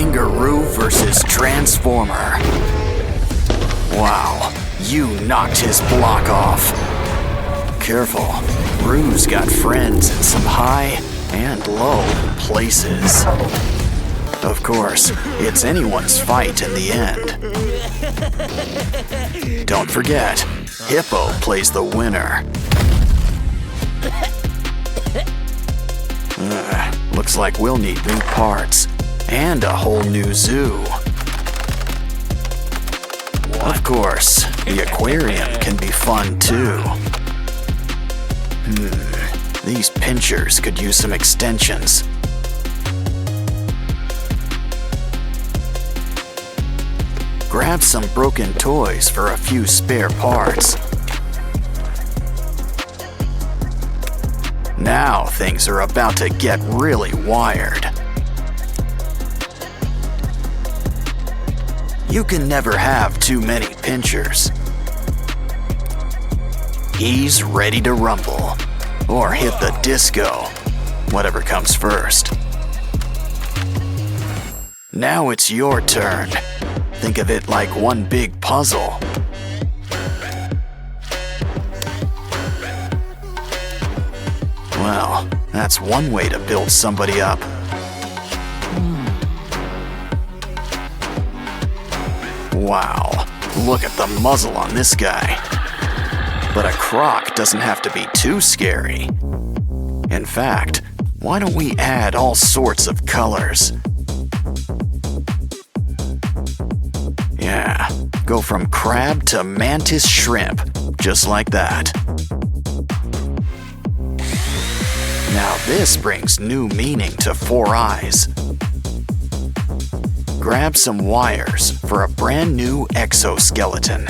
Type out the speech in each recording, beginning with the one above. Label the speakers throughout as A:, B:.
A: Kangaroo versus Transformer. Wow, you knocked his block off. Careful, Roo's got friends in some high and low places. Of course, it's anyone's fight in the end. Don't forget, Hippo plays the winner. Looks like we'll need new parts and a whole new zoo. Of course, the aquarium can be fun too. These pinchers could use some extensions. Grab some broken toys for a few spare parts. Now things are about to get really wired. You can never have too many pinchers. He's ready to rumble, or hit the disco, whatever comes first. Now it's your turn. Think of it like one big puzzle. Well, that's one way to build somebody up. Wow, look at the muzzle on this guy. But a croc doesn't have to be too scary. In fact, why don't we add all sorts of colors? Yeah, go from crab to mantis shrimp, just like that. Now this brings new meaning to Four Eyes. Grab some wires for a brand new exoskeleton.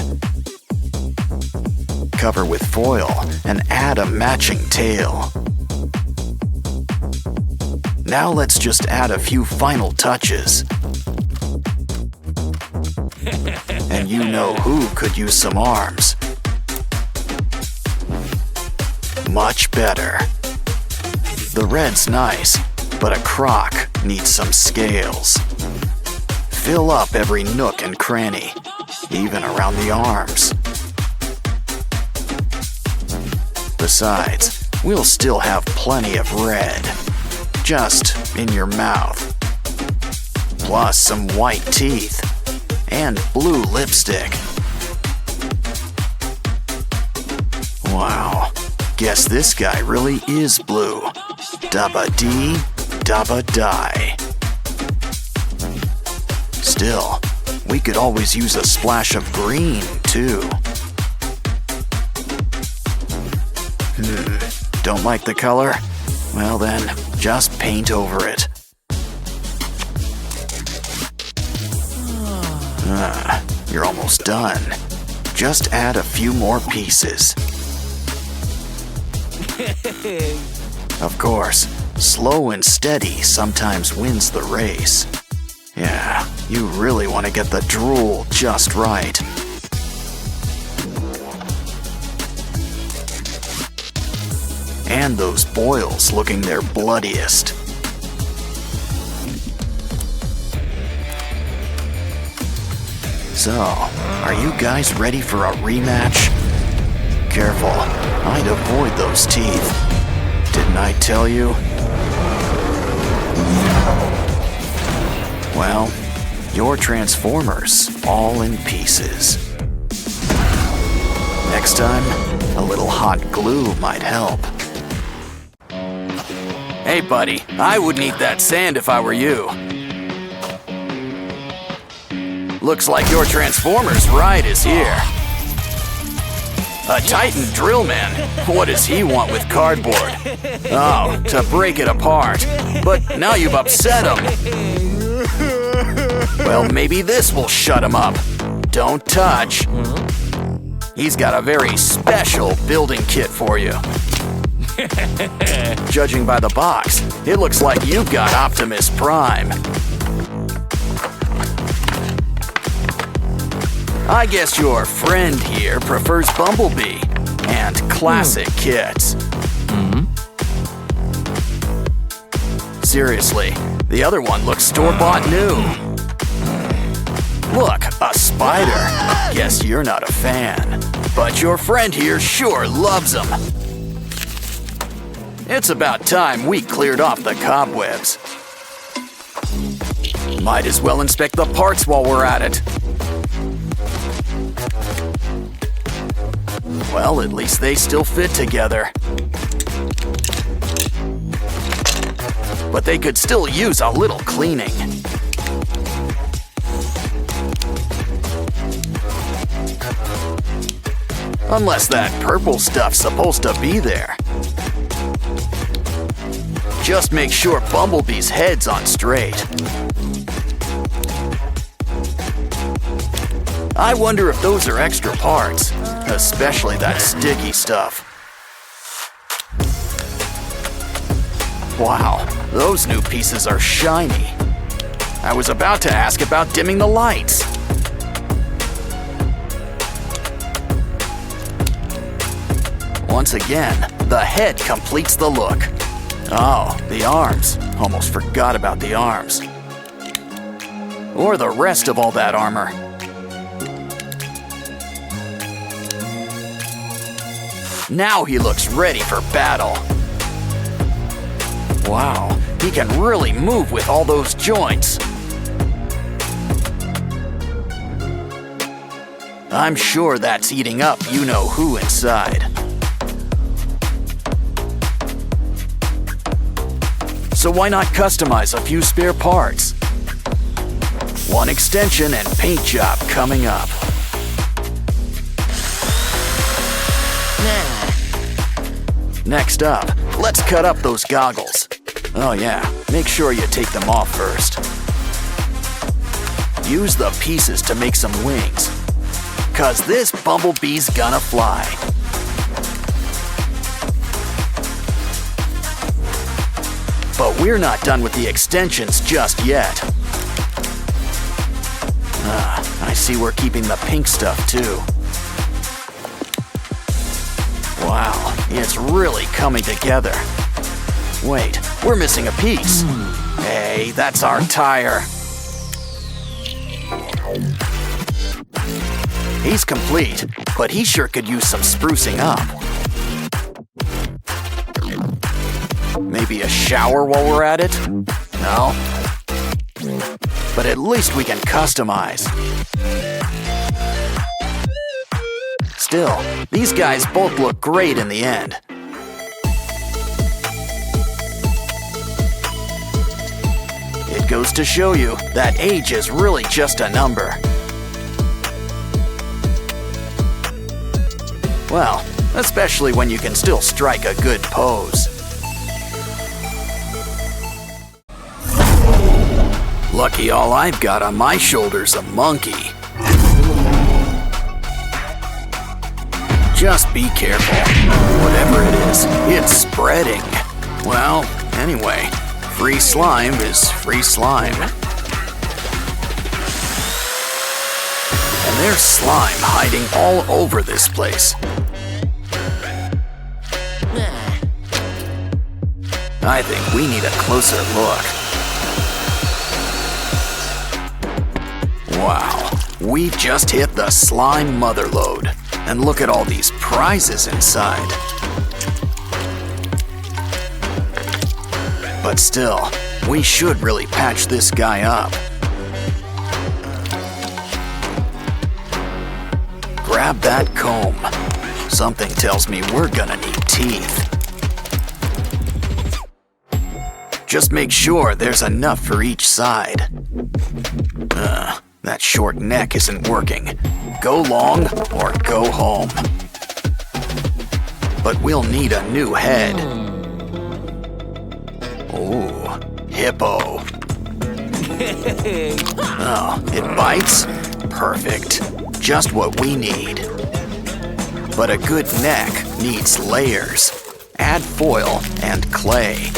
A: Cover with foil and add a matching tail. Now let's just add a few final touches. And you know who could use some arms. Much better. The red's nice, but a croc needs some scales. Fill up every nook and cranny, even around the arms. Besides, we'll still have plenty of red, just in your mouth. Plus some white teeth and blue lipstick. Wow, guess this guy really is blue. Dabba-dee, dabba-die. Still, we could always use a splash of green, too. Don't like the color? Well then, just paint over it. You're almost done. Just add a few more pieces. Of course, slow and steady sometimes wins the race. Yeah, you really want to get the drool just right. And those boils looking their bloodiest. So, are you guys ready for a rematch? Careful, I'd avoid those teeth. Didn't I tell you? Well, your Transformers all in pieces. Next time, a little hot glue might help. Hey buddy, I wouldn't eat that sand if I were you. Looks like your Transformers ride is here. A Titan drill man? What does he want with cardboard? Oh, to break it apart. But now you've upset him. Well, maybe this will shut him up. Don't touch. He's got a very special building kit for you. Judging by the box, it looks like you've got Optimus Prime. I guess your friend here prefers Bumblebee and classic kits. Seriously, the other one looks store-bought new. Look, a spider. Guess you're not a fan. But your friend here sure loves them. It's about time we cleared off the cobwebs. Might as well inspect the parts while we're at it. Well, at least they still fit together. But they could still use a little cleaning. Unless that purple stuff's supposed to be there. Just make sure Bumblebee's head's on straight. I wonder if those are extra parts, especially that sticky stuff. Wow, those new pieces are shiny. I was about to ask about dimming the lights. Once again, the head completes the look. Oh, the arms. Almost forgot about the arms. Or the rest of all that armor. Now he looks ready for battle. Wow, he can really move with all those joints. I'm sure that's eating up you-know-who inside. So why not customize a few spare parts? One extension and paint job coming up. Next up, let's cut up those goggles. Oh yeah, make sure you take them off first. Use the pieces to make some wings, 'cause this bumblebee's gonna fly. But we're not done with the extensions just yet. I see we're keeping the pink stuff too. Wow, it's really coming together. Wait, we're missing a piece. Hey, that's our tire. He's complete, but he sure could use some sprucing up. Maybe a shower while we're at it? No? But at least we can customize. Still, these guys both look great in the end. It goes to show you that age is really just a number. Well, especially when you can still strike a good pose. Lucky all I've got on my shoulder's a monkey. Just be careful. Whatever it is, it's spreading. Well, anyway, free slime is free slime. And there's slime hiding all over this place. I think we need a closer look. Wow, we've just hit the slime motherlode. And look at all these prizes inside. But still, we should really patch this guy up. Grab that comb. Something tells me we're gonna need teeth. Just make sure there's enough for each side. That short neck isn't working. Go long or go home. But we'll need a new head. Ooh, hippo. Oh, it bites? Perfect. Just what we need. But a good neck needs layers. Add foil and clay.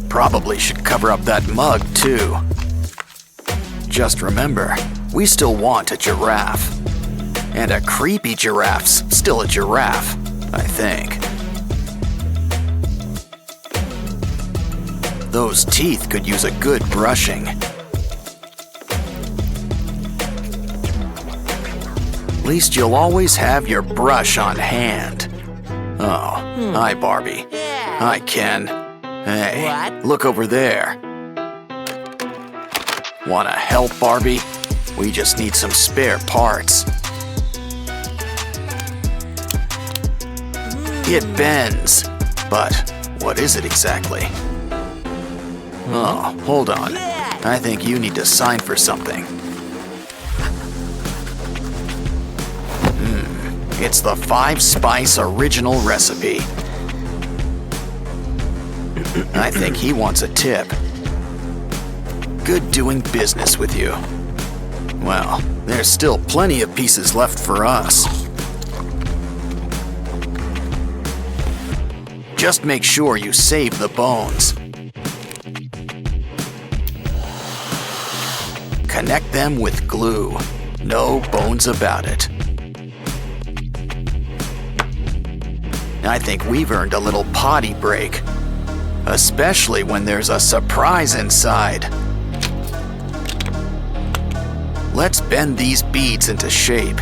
A: Probably should cover up that mug too. Just remember, we still want a giraffe. And a creepy giraffe's still a giraffe, I think. those teeth could use a good brushing. At least you'll always have your brush on hand. Oh, hi, Barbie. Hi, Ken. Hey, look over there. Wanna help, Barbie? We just need some spare parts. It bends, but what is it exactly? Oh, hold on. I think you need to sign for something. It's the 5-spice original recipe. I think he wants a tip. Good doing business with you. Well, there's still plenty of pieces left for us. Just make sure you save the bones. Connect them with glue. No bones about it. I think we've earned a little potty break. Especially when there's a surprise inside. Let's bend these beads into shape.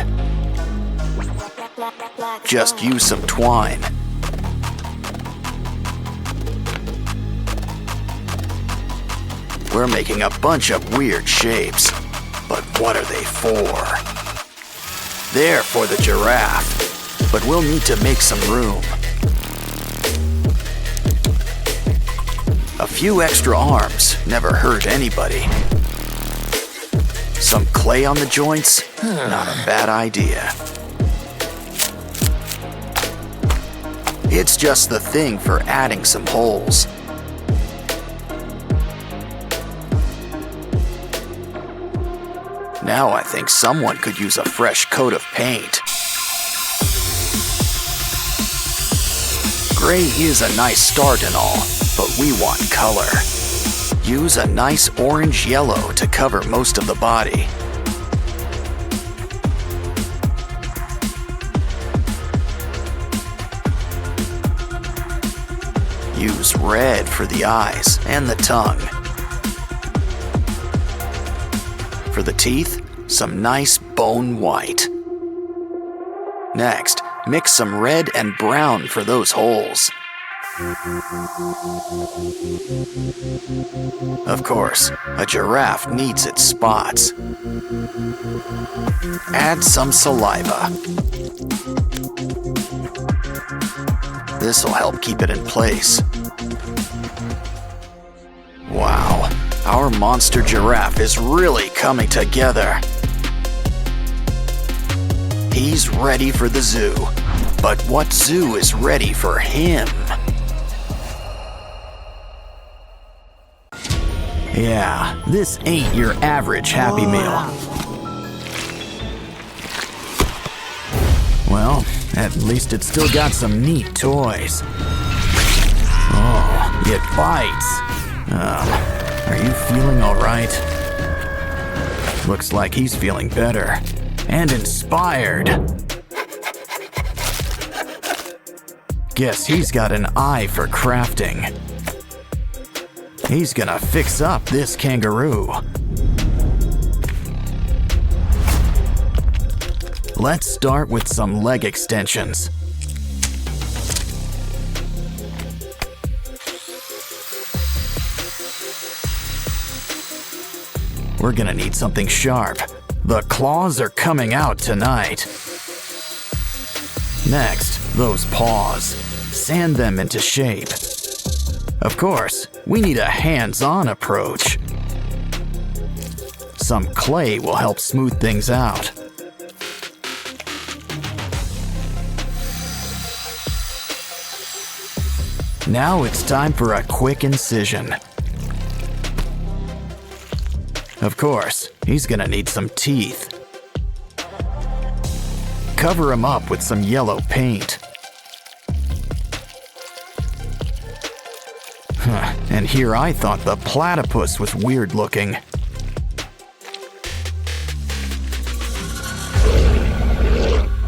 A: Just use some twine. We're making a bunch of weird shapes, but what are they for? They're for the giraffe, but we'll need to make some room. A few extra arms never hurt anybody. Some clay on the joints? Not a bad idea. It's just the thing for adding some holes. Now I think someone could use a fresh coat of paint. Gray is a nice start and all, but we want color. Use a nice orange-yellow to cover most of the body. Use red for the eyes and the tongue. For the teeth, some nice bone white. Next, mix some red and brown for those holes. Of course, a giraffe needs its spots. Add some saliva. This'll help keep it in place. Wow, our monster giraffe is really coming together. He's ready for the zoo, but what zoo is ready for him? Yeah, this ain't your average Happy Meal. Well, at least it's still got some neat toys. Oh, it bites. Are you feeling all right? Looks like he's feeling better and inspired. Guess he's got an eye for crafting. He's gonna fix up this kangaroo. Let's start with some leg extensions. We're gonna need something sharp. The claws are coming out tonight. Next, those paws. Sand them into shape. Of course, we need a hands-on approach. Some clay will help smooth things out. Now it's time for a quick incision. Of course, he's gonna need some teeth. Cover him up with some yellow paint. And here I thought the platypus was weird looking.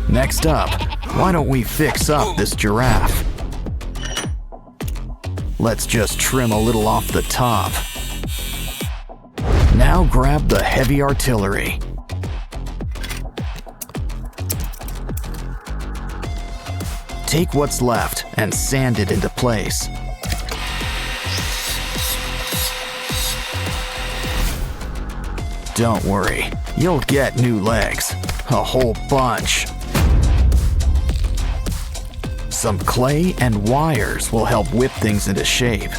A: Next up, why don't we fix up this giraffe? Let's just trim a little off the top. Now grab the heavy artillery. Take what's left and sand it into place. Don't worry, you'll get new legs. A whole bunch. Some clay and wires will help whip things into shape.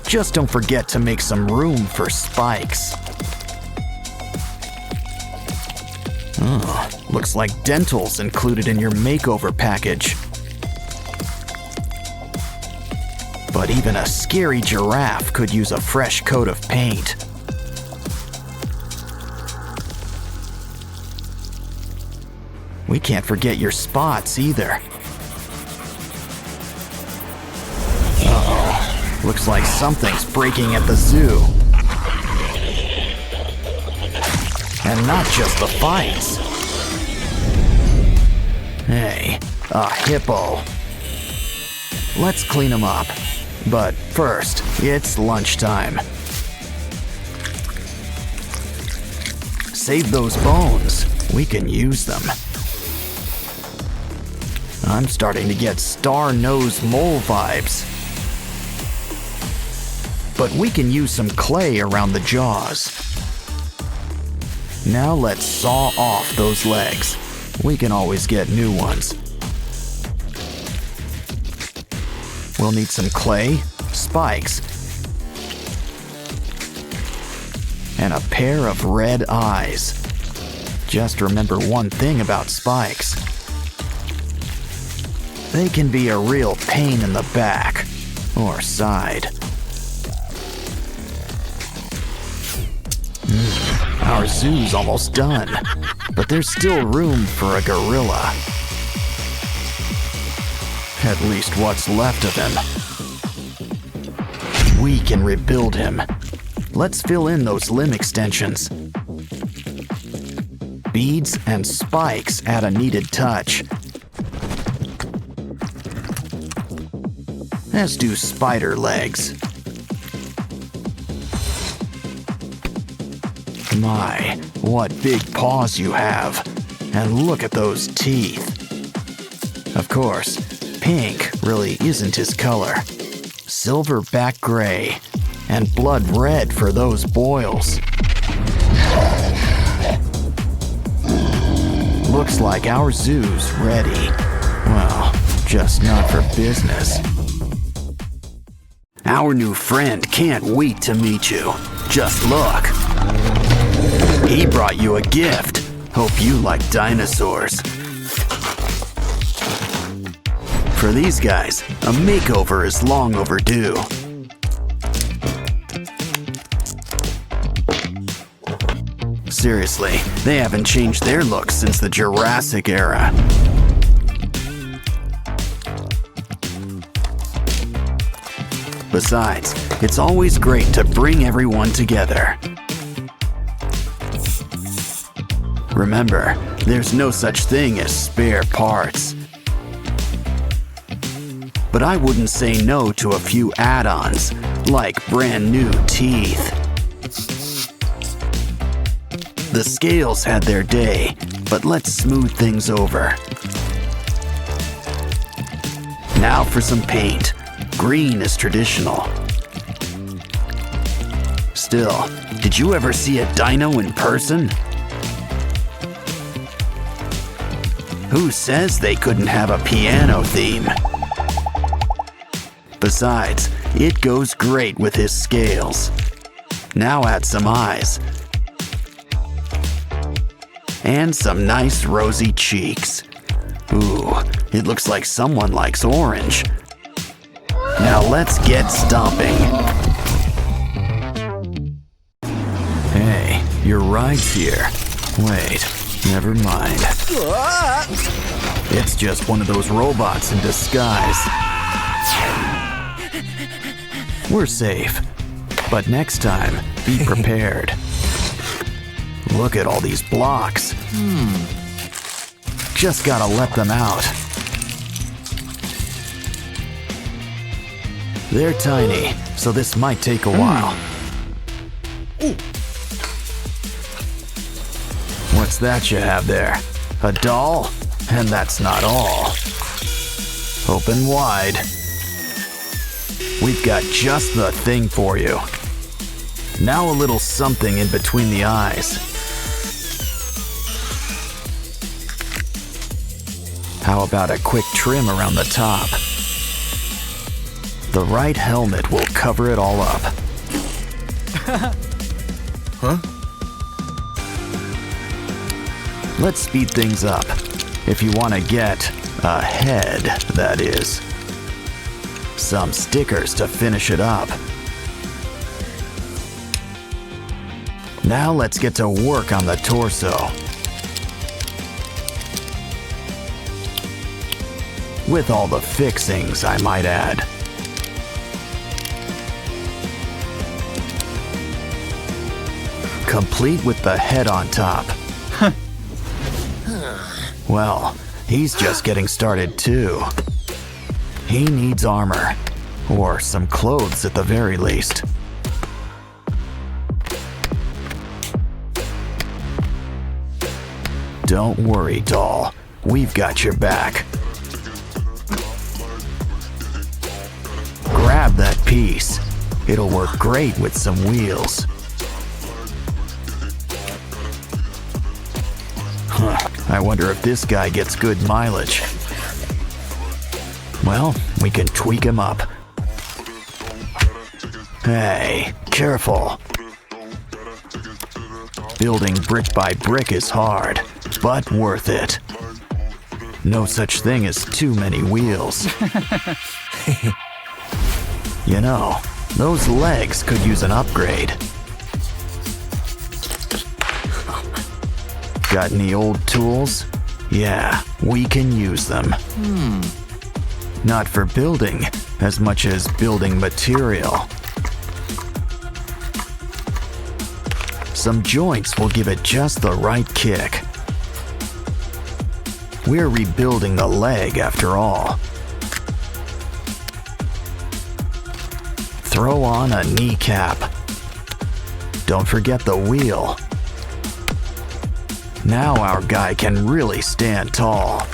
A: Just don't forget to make some room for spikes. Oh, looks like dental's included in your makeover package. But even a scary giraffe could use a fresh coat of paint. We can't forget your spots either. Uh-oh, looks like something's breaking at the zoo. And not just the fights. Hey, a hippo. Let's clean him up. But first, it's lunchtime. Save those bones. We can use them. I'm starting to get star-nosed mole vibes. But we can use some clay around the jaws. Now let's saw off those legs. We can always get new ones. We'll need some clay, spikes, and a pair of red eyes. Just remember one thing about spikes. They can be a real pain in the back or side. Our zoo's almost done, but there's still room for a gorilla. At least what's left of him. We can rebuild him. Let's fill in those limb extensions. Beads and spikes add a needed touch. As do spider legs. My, what big paws you have. And look at those teeth. Of course, pink really isn't his color. Silverback gray and blood red for those boils. Looks like our zoo's ready. Well, just not for business. Our new friend can't wait to meet you. Just look. He brought you a gift. Hope you like dinosaurs. For these guys, a makeover is long overdue. Seriously, they haven't changed their looks since the Jurassic era. Besides, it's always great to bring everyone together. Remember, there's no such thing as spare parts. But I wouldn't say no to a few add-ons, like brand new teeth. The scales had their day, but let's smooth things over. Now for some paint. Green is traditional. Still, did you ever see a dino in person? Who says they couldn't have a piano theme? Besides, it goes great with his scales. Now add some eyes. And some nice rosy cheeks. Ooh, it looks like someone likes orange. Now let's get stomping. Hey, your ride's here. Wait, never mind. It's just one of those robots in disguise. We're safe, but next time, be prepared. Look at all these blocks. Just gotta let them out. They're tiny, so this might take a while. What's that you have there? A doll? And that's not all. Open wide. We've got just the thing for you. Now a little something in between the eyes. How about a quick trim around the top? The right helmet will cover it all up.
B: Huh?
A: Let's speed things up. If you want to get ahead, that is. Some stickers to finish it up. Now let's get to work on the torso. With all the fixings, I might add. Complete with the head on top. Well, he's just getting started too. He needs armor, or some clothes at the very least. Don't worry, doll. We've got your back. Grab that piece. It'll work great with some wheels. I wonder if this guy gets good mileage. Well, we can tweak him up. Hey, careful. Building brick by brick is hard, but worth it. No such thing as too many wheels. You know, those legs could use an upgrade. Got any old tools? Yeah, we can use them. Not for building, as much as building material. Some joints will give it just the right kick. We're rebuilding the leg after all. Throw on a kneecap. Don't forget the wheel. Now our guy can really stand tall.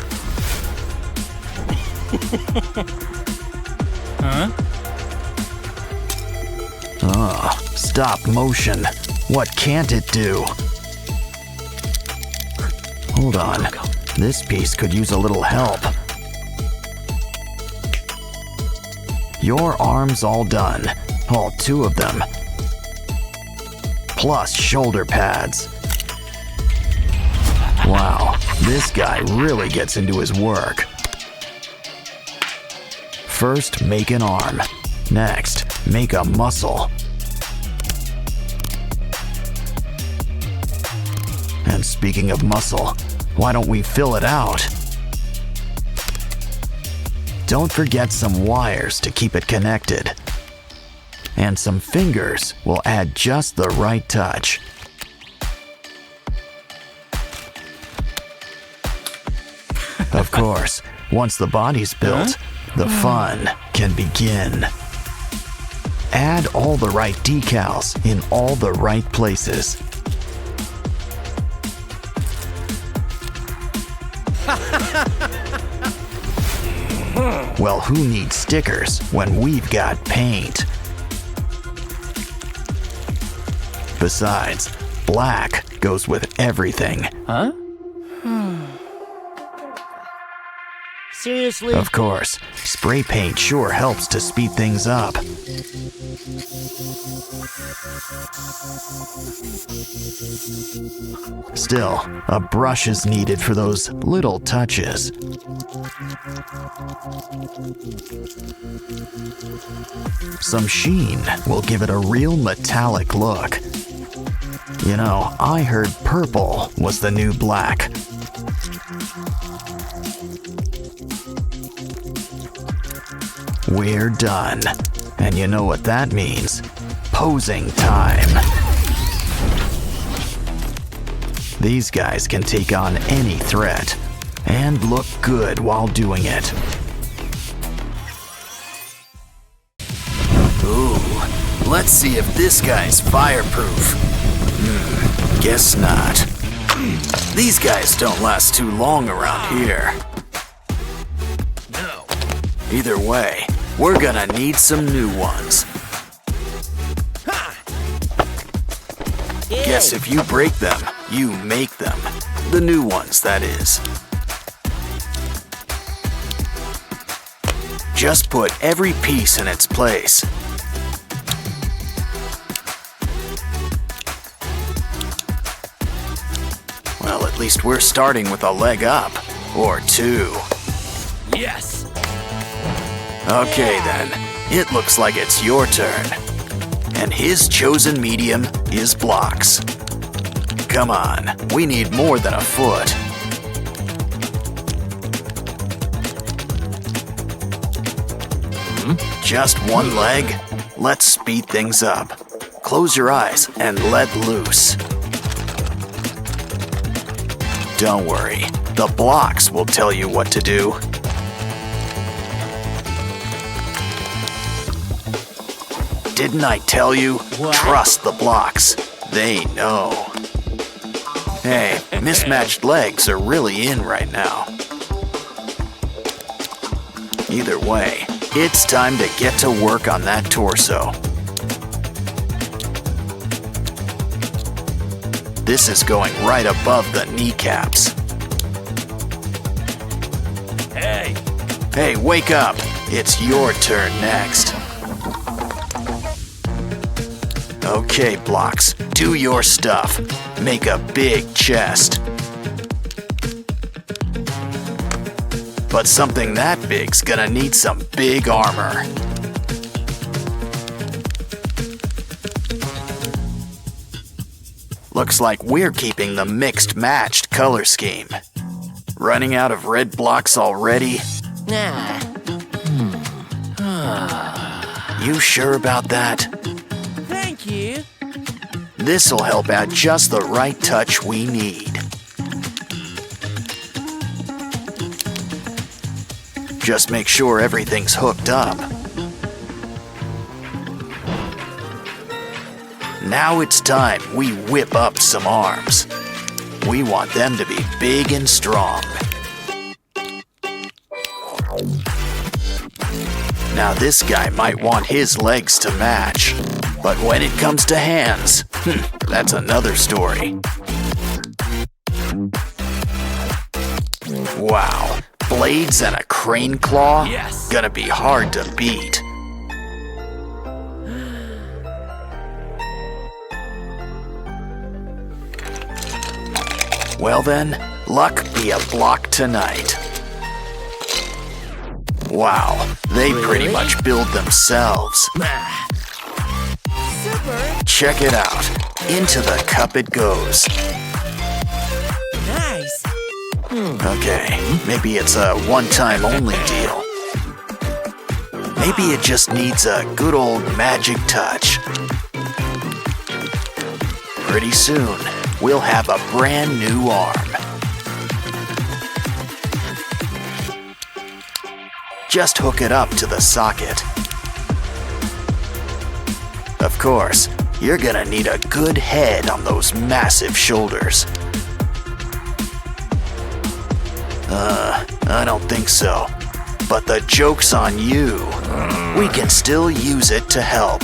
B: Huh?
A: Stop motion. What can't it do? Hold on. This piece could use a little help. Your arms all done. All 2 of them. Plus shoulder pads. Wow, this guy really gets into his work. First, make an arm. Next, make a muscle. And speaking of muscle, why don't we fill it out? Don't forget some wires to keep it connected. And some fingers will add just the right touch. Of course, once the body's built, the fun can begin. Add all the right decals in all the right places. Well, who needs stickers when we've got paint? Besides, black goes with everything.
C: Huh? Seriously?
A: Of course, spray paint sure helps to speed things up. Still, a brush is needed for those little touches. Some sheen will give it a real metallic look. You know, I heard purple was the new black. We're done. And you know what that means. Posing time. These guys can take on any threat. And look good while doing it. Ooh, let's see if this guy's fireproof. Guess not. These guys don't last too long around here.
B: No.
A: Either way, we're gonna need some new ones. Guess if you break them, you make them. The new ones, that is. Just put every piece in its place. Well, at least we're starting with a leg up. Or two.
B: Yes.
A: Okay then, it looks like it's your turn. And his chosen medium is blocks. Come on, we need more than a foot. Just one leg? Let's speed things up. Close your eyes and let loose. Don't worry, the blocks will tell you what to do. Didn't I tell you?
C: What?
A: Trust the blocks. They know. Hey, mismatched legs are really in right now. Either way, it's time to get to work on that torso. This is going right above the kneecaps.
B: Hey.
A: Hey, wake up! It's your turn next. Okay, blocks, do your stuff. Make a big chest. But something that big's gonna need some big armor. Looks like we're keeping the mixed-matched color scheme. Running out of red blocks already?
C: Nah.
A: You sure about that?
C: Thank you.
A: This'll help add just the right touch we need. Just make sure everything's hooked up. Now it's time we whip up some arms. We want them to be big and strong. Now this guy might want his legs to match, but when it comes to hands, that's another story. Wow, blades and a crane claw?
B: Yes.
A: Gonna be hard to beat. Well then, luck be a block tonight. Wow, they pretty
C: Really?
A: much build themselves.
C: Super
A: Check it out. Into the cup it goes.
C: nice.
A: Okay, maybe it's a one-time only deal. Maybe it just needs a good old magic touch. Pretty soon, we'll have a brand new arm. Just hook it up to the socket. Of course, you're gonna need a good head on those massive shoulders. I don't think so. But the joke's on you. We can still use it to help.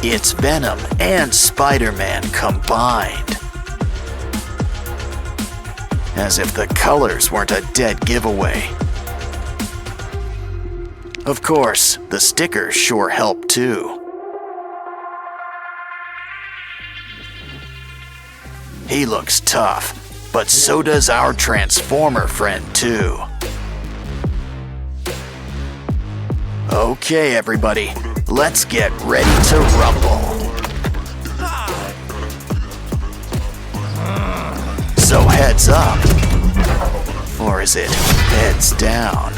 A: It's Venom and Spider-Man combined. As if the colors weren't a dead giveaway. Of course, the stickers sure help too. He looks tough, but so does our Transformer friend too. Okay, everybody, let's get ready to rumble. So heads up. Or is it heads down?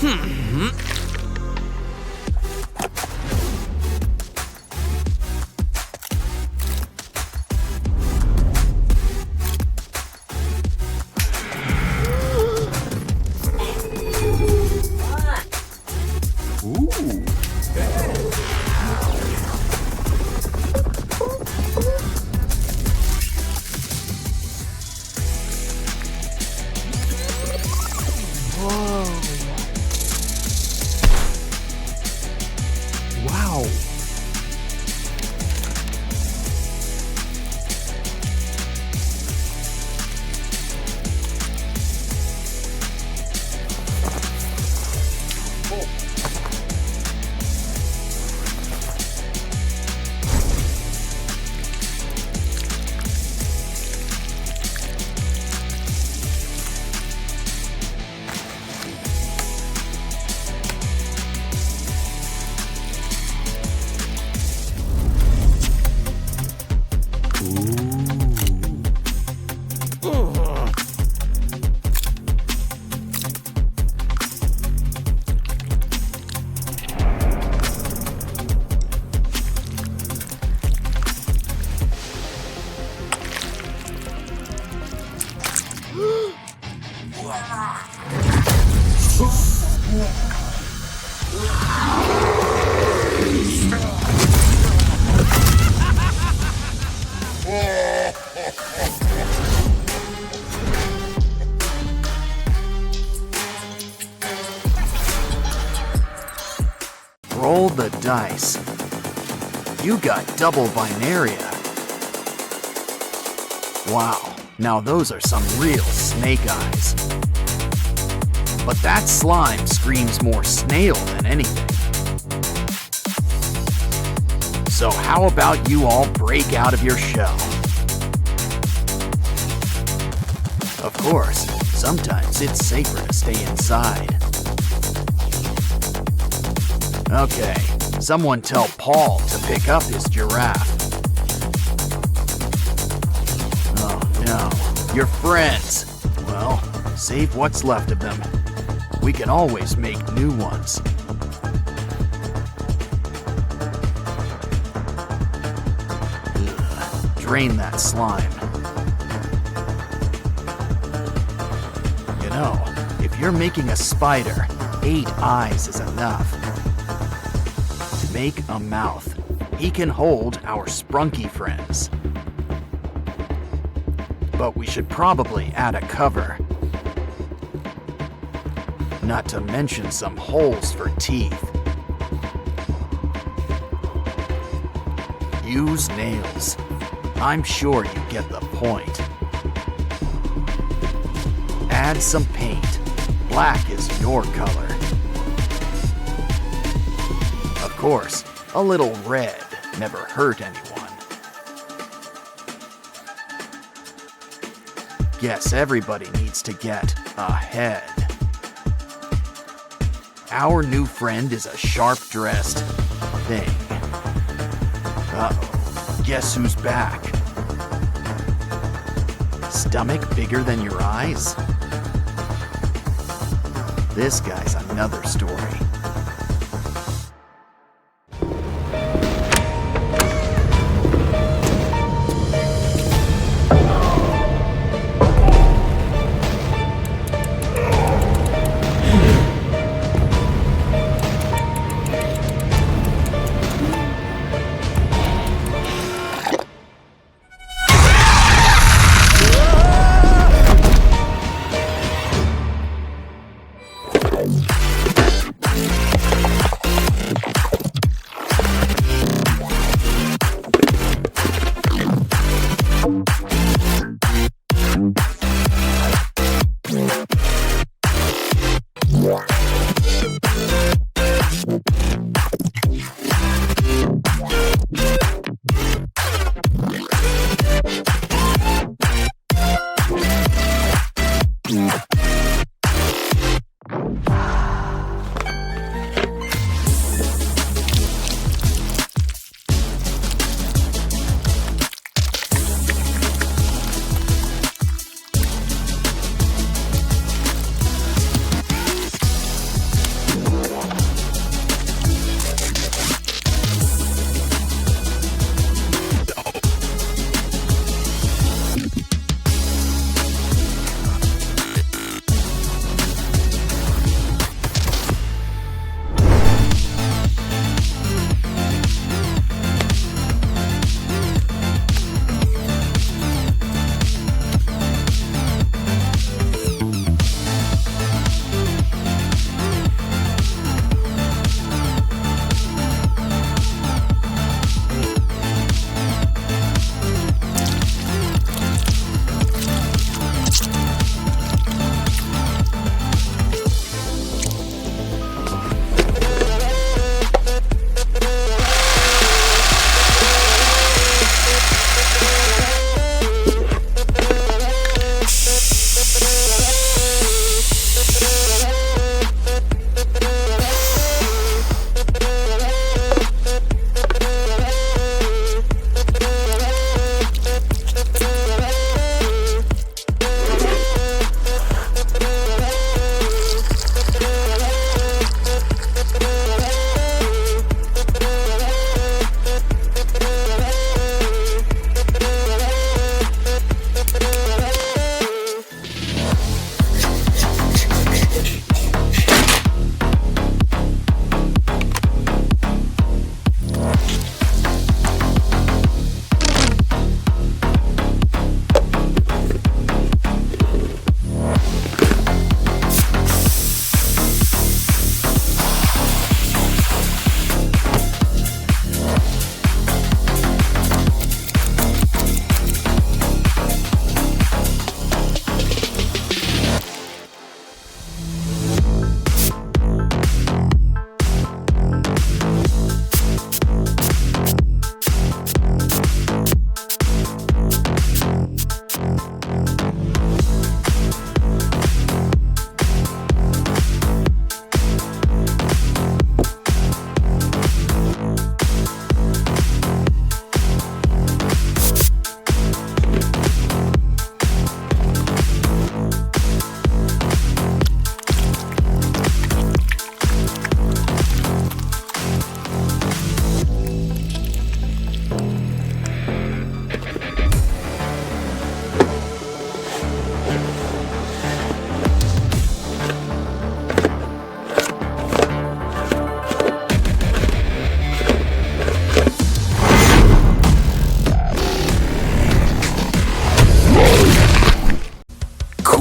A: Wow. Roll the dice. You got double binaria. Wow, now those are some real snake eyes. But that slime screams more snail than anything. So how about you all break out of your shell? Of course, sometimes it's safer to stay inside. Okay, someone tell Paul to pick up his giraffe. Oh no, your friends. Well, save what's left of them. We can always make new ones. Ugh, drain that slime. You know, if you're making a spider, 8 eyes is enough. To make a mouth, he can hold our sprunky friends. But we should probably add a cover. Not to mention some holes for teeth. Use nails. I'm sure you get the point. Add some paint. Black is your color. Of course, a little red never hurt anyone. Guess everybody needs to get a head. Our new friend is a sharp-dressed thing. Uh-oh, guess who's back? Stomach bigger than your eyes? This guy's another story.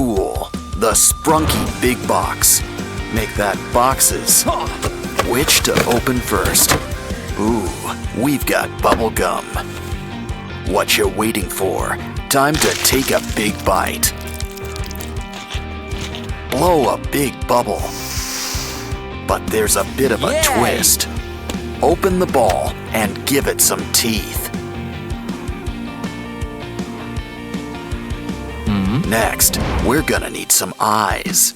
A: cool. The Sprunky Big Box. Make that boxes. Which to open first? Ooh, we've got bubble gum. What you waiting for? Time to take a big bite. Blow a big bubble. But there's a bit of a
C: Yay!
A: twist. Open the ball and give it some teeth. Next, we're gonna need some eyes.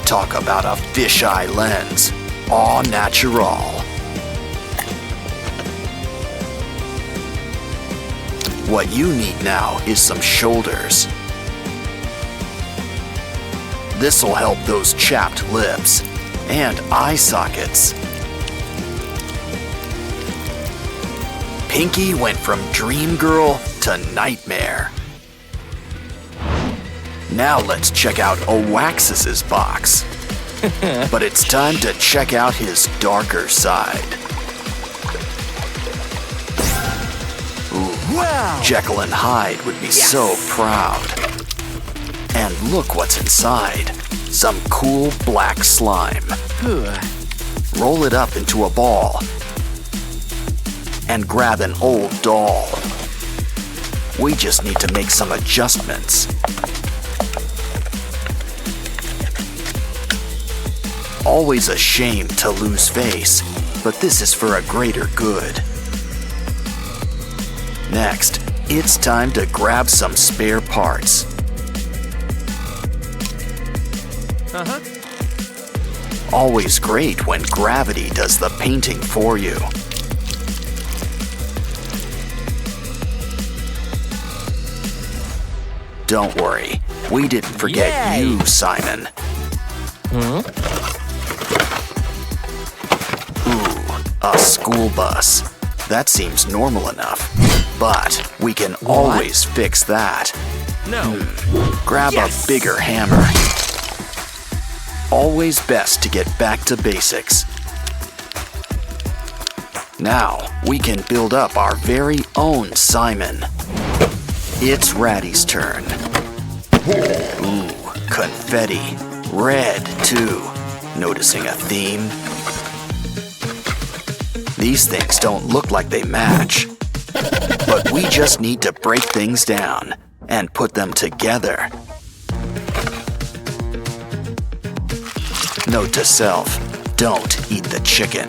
A: Talk about a fisheye lens. All natural. What you need now is some shoulders. This'll help those chapped lips. And eye sockets. Pinky went from dream girl to nightmare. Now let's check out Oaxis's box. But it's time to check out his darker side. Ooh,
C: Wow!
A: Jekyll and Hyde would be so proud. And look what's inside. Some cool black slime. Roll it up into a ball. And grab an old doll. We just need to make some adjustments. Always a shame to lose face, but this is for a greater good. Next, it's time to grab some spare parts. Always great when gravity does the painting for you. Don't worry, we didn't forget
C: Yay!
A: you, Simon. Ooh, a school bus. That seems normal enough, but we can always fix that.
C: No.
A: Grab
C: Yes!
A: a bigger hammer. Always best to get back to basics. Now, we can build up our very own Simon. It's Ratty's turn. Ooh, confetti. Red, too. Noticing a theme? These things don't look like they match. But we just need to break things down and put them together. Note to self, don't eat the chicken.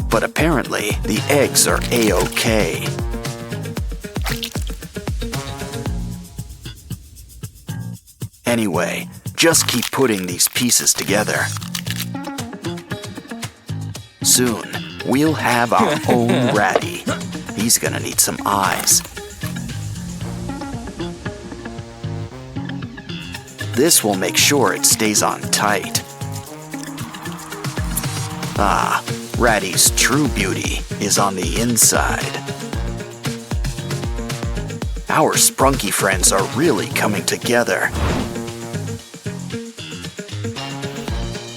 A: But apparently, the eggs are A-OK. Anyway, just keep putting these pieces together. Soon, we'll have our own Ratty. He's gonna need some eyes. This will make sure it stays on tight. Ah, Ratty's true beauty is on the inside. Our Sprunky friends are really coming together.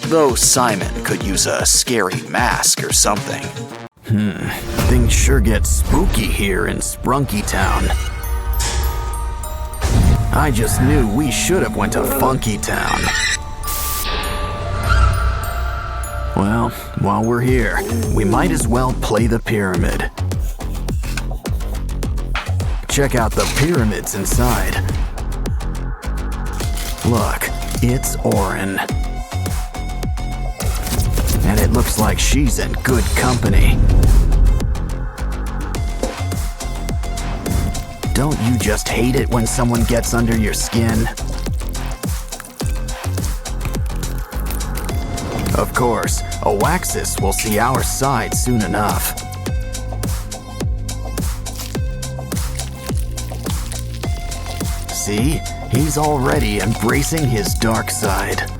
A: Though Simon could use a scary mask or something. Things sure get spooky here in Sprunky Town. I just knew we should have went to Funky Town. Well, while we're here, we might as well play the pyramid. Check out the pyramids inside. Look, it's Orin. And it looks like she's in good company. Don't you just hate it when someone gets under your skin? Of course, Oaxis will see our side soon enough. See? He's already embracing his dark side.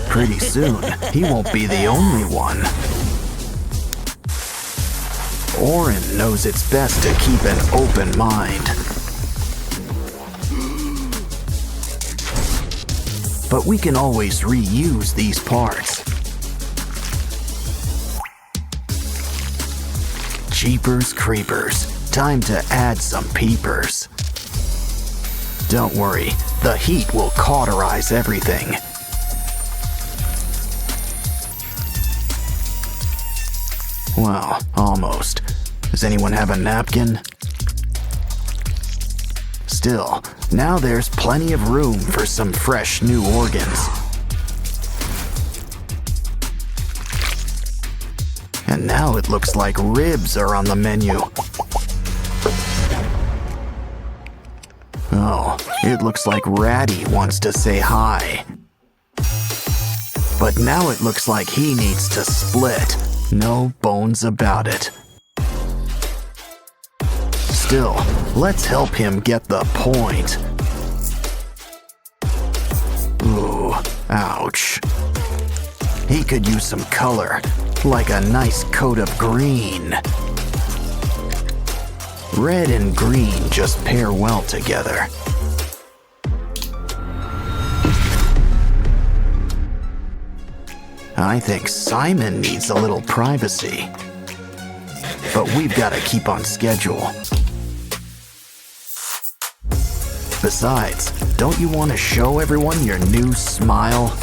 A: Pretty soon, he won't be the only one. Orin knows it's best to keep an open mind. But we can always reuse these parts. Jeepers creepers. Time to add some peepers. Don't worry, the heat will cauterize everything. Well, almost. Does anyone have a napkin? Still, now there's plenty of room for some fresh new organs. And now it looks like ribs are on the menu. Oh, it looks like Ratty wants to say hi. But now it looks like he needs to split. No bones about it. Still, let's help him get the point. Ooh, ouch. He could use some color, like a nice coat of green. Red and green just pair well together. I think Simon needs a little privacy. But we've got to keep on schedule. Besides, don't you want to show everyone your new smile?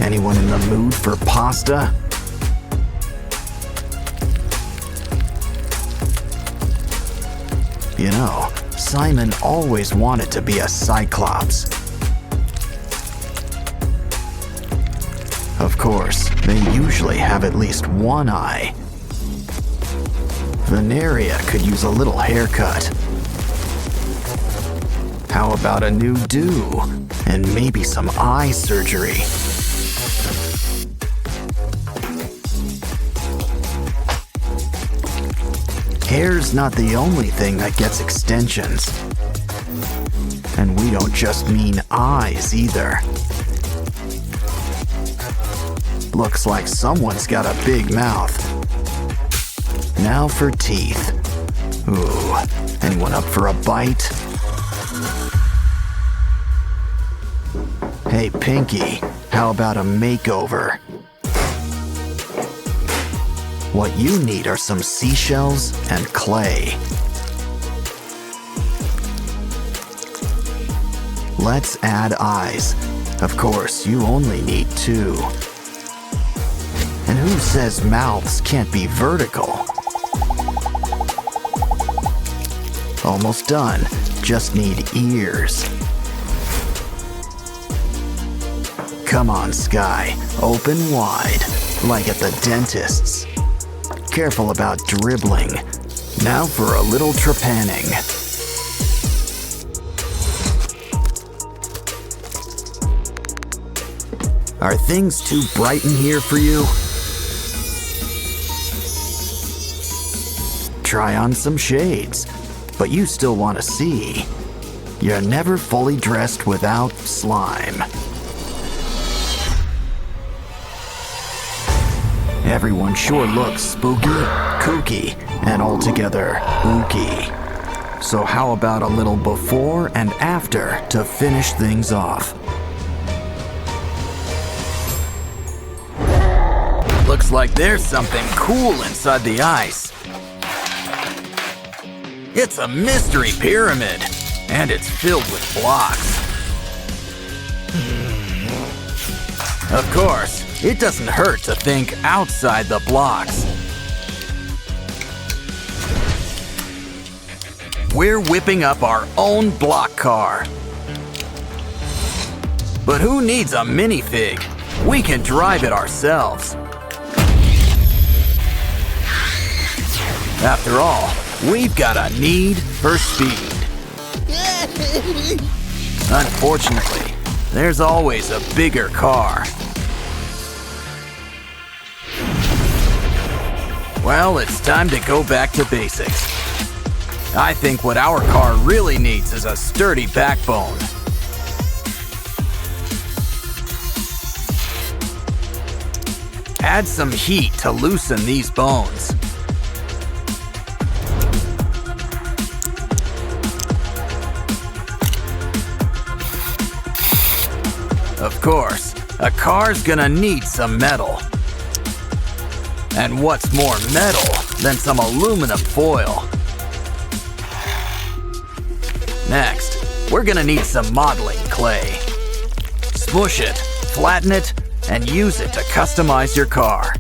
A: Anyone in the mood for pasta? You know, Simon always wanted to be a Cyclops. Of course, they usually have at least one eye. Veneria could use a little haircut. How about a new do? And maybe some eye surgery. Hair's not the only thing that gets extensions. And we don't just mean eyes either. Looks like someone's got a big mouth. Now for teeth. Ooh, anyone up for a bite? Hey, Pinky, how about a makeover? What you need are some seashells and clay. Let's add eyes. Of course, you only need 2. And who says mouths can't be vertical? Almost done. Just need ears. Come on, Sky. Open wide, like at the dentist's. Careful about dribbling. Now for a little trepanning. Are things too bright in here for you? Try on some shades, but you still want to see. You're never fully dressed without slime. Everyone sure looks spooky, kooky, and altogether ooky. So how about a little before and after to finish things off? Looks like there's something cool inside the ice. It's a mystery pyramid, and it's filled with blocks. Of course, it doesn't hurt to think outside the blocks. We're whipping up our own block car. But who needs a minifig? We can drive it ourselves. After all, we've got a need for speed. Unfortunately, there's always a bigger car. Well, it's time to go back to basics. I think what our car really needs is a sturdy backbone. Add some heat to loosen these bones. Of course, a car's gonna need some metal. And what's more metal than some aluminum foil? Next, we're gonna need some modeling clay. Smush it, flatten it, and use it to customize your car.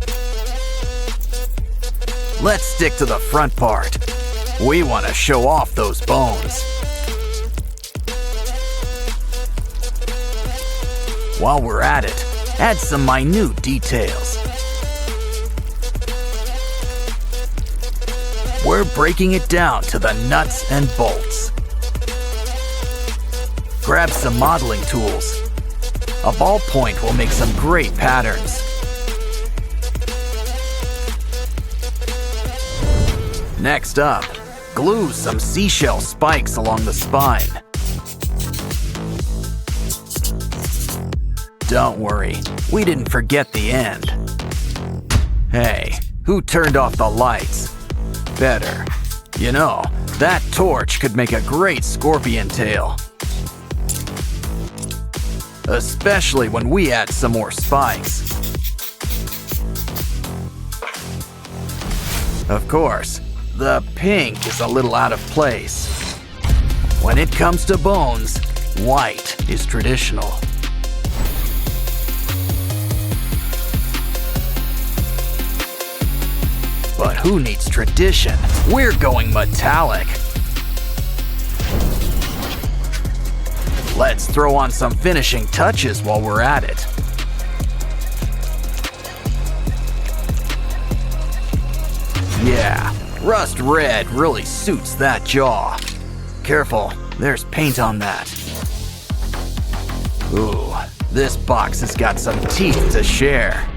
A: Let's stick to the front part. We want to show off those bones. While we're at it, add some minute details. We're breaking it down to the nuts and bolts. Grab some modeling tools. A ballpoint will make some great patterns. Next up, glue some seashell spikes along the spine. Don't worry, we didn't forget the end. Hey, who turned off the lights? Better. You know, that torch could make a great scorpion tail. Especially when we add some more spikes. Of course, the pink is a little out of place. When it comes to bones, white is traditional. But who needs tradition? We're going metallic. Let's throw on some finishing touches while we're at it. Yeah, rust red really suits that jaw. Careful, there's paint on that. Ooh, this box has got some teeth to share.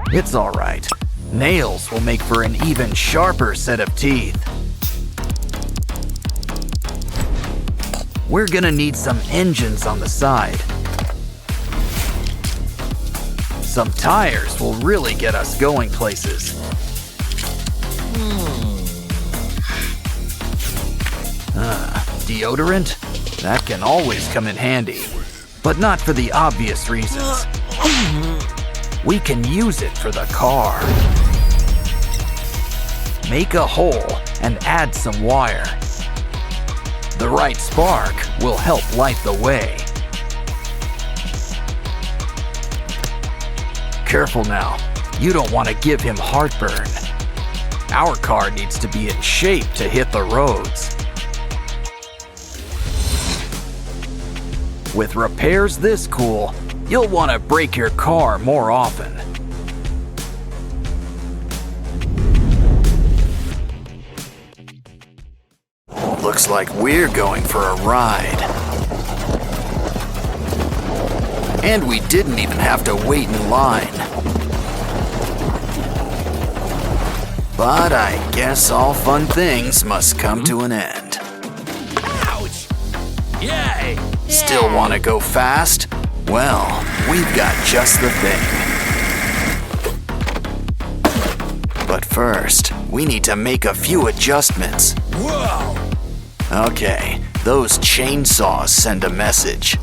A: It's all right. Nails will make for an even sharper set of teeth. We're gonna need some engines on the side. Some tires will really get us going places. Deodorant? That can always come in handy, but not for the obvious reasons. We can use it for the car. Make a hole and add some wire. The right spark will help light the way. Careful now, you don't want to give him heartburn. Our car needs to be in shape to hit the roads. With repairs this cool, you'll want to break your car more often. Looks like we're going for a ride. And we didn't even have to wait in line. But I guess all fun things must come to an end.
B: Ouch! Yay!
A: Still want to go fast? Well, we've got just the thing. But first, we need to make a few adjustments.
B: Whoa!
A: Okay, those chainsaws send a message.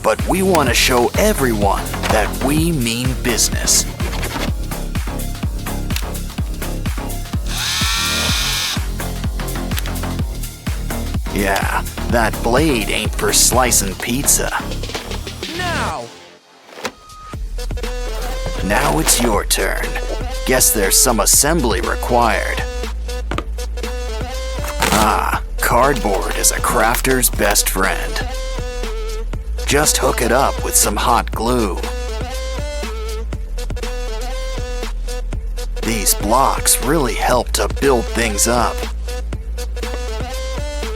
A: But we want to show everyone that we mean business. Yeah, that blade ain't for slicing pizza. Now it's your turn. Guess there's some assembly required. Cardboard is a crafter's best friend. Just hook it up with some hot glue. These blocks really help to build things up.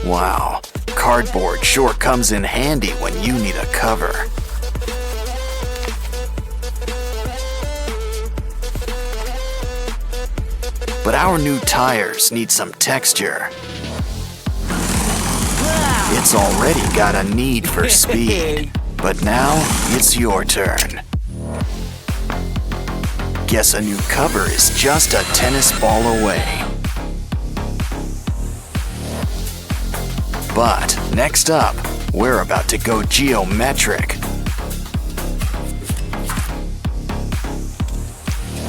A: Wow, cardboard sure comes in handy when you need a cover. But our new tires need some texture. It's already got a need for speed, but now it's your turn. Guess a new cover is just a tennis ball away. But next up, we're about to go geometric.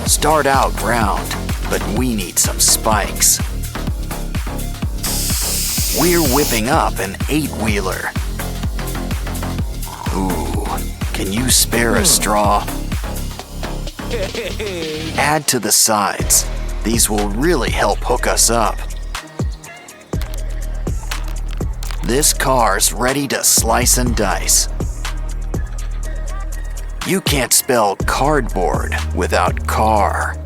A: Start out round, but we need some spikes. We're whipping up an 8-wheeler. Ooh, can you spare a straw? Add to the sides. These will really help hook us up. This car's ready to slice and dice. You can't spell cardboard without car.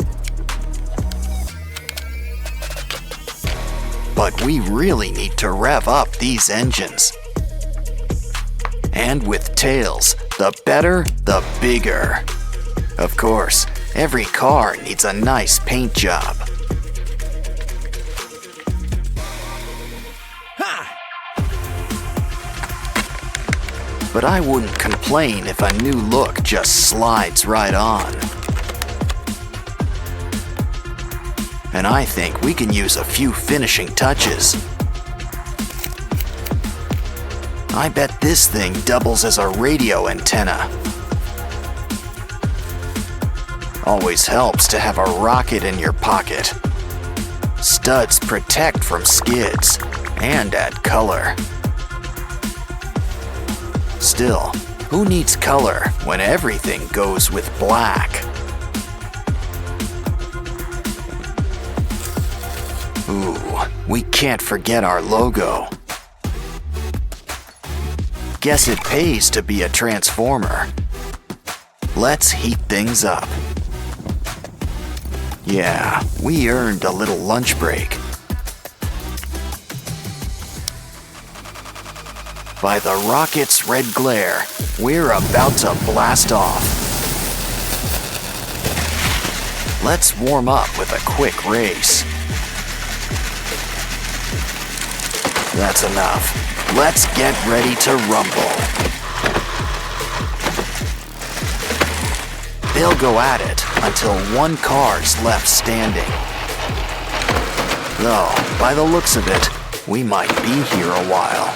A: But we really need to rev up these engines. And with tails, the better, the bigger. Of course, every car needs a nice paint job. But I wouldn't complain if a new look just slides right on. And I think we can use a few finishing touches. I bet this thing doubles as a radio antenna. Always helps to have a rocket in your pocket. Studs protect from skids and add color. Still, who needs color when everything goes with black? Ooh, we can't forget our logo. Guess it pays to be a transformer. Let's heat things up. Yeah, we earned a little lunch break. By the rocket's red glare, we're about to blast off. Let's warm up with a quick race. That's enough. Let's get ready to rumble. They'll go at it until one car's left standing. Though, by the looks of it, we might be here a while.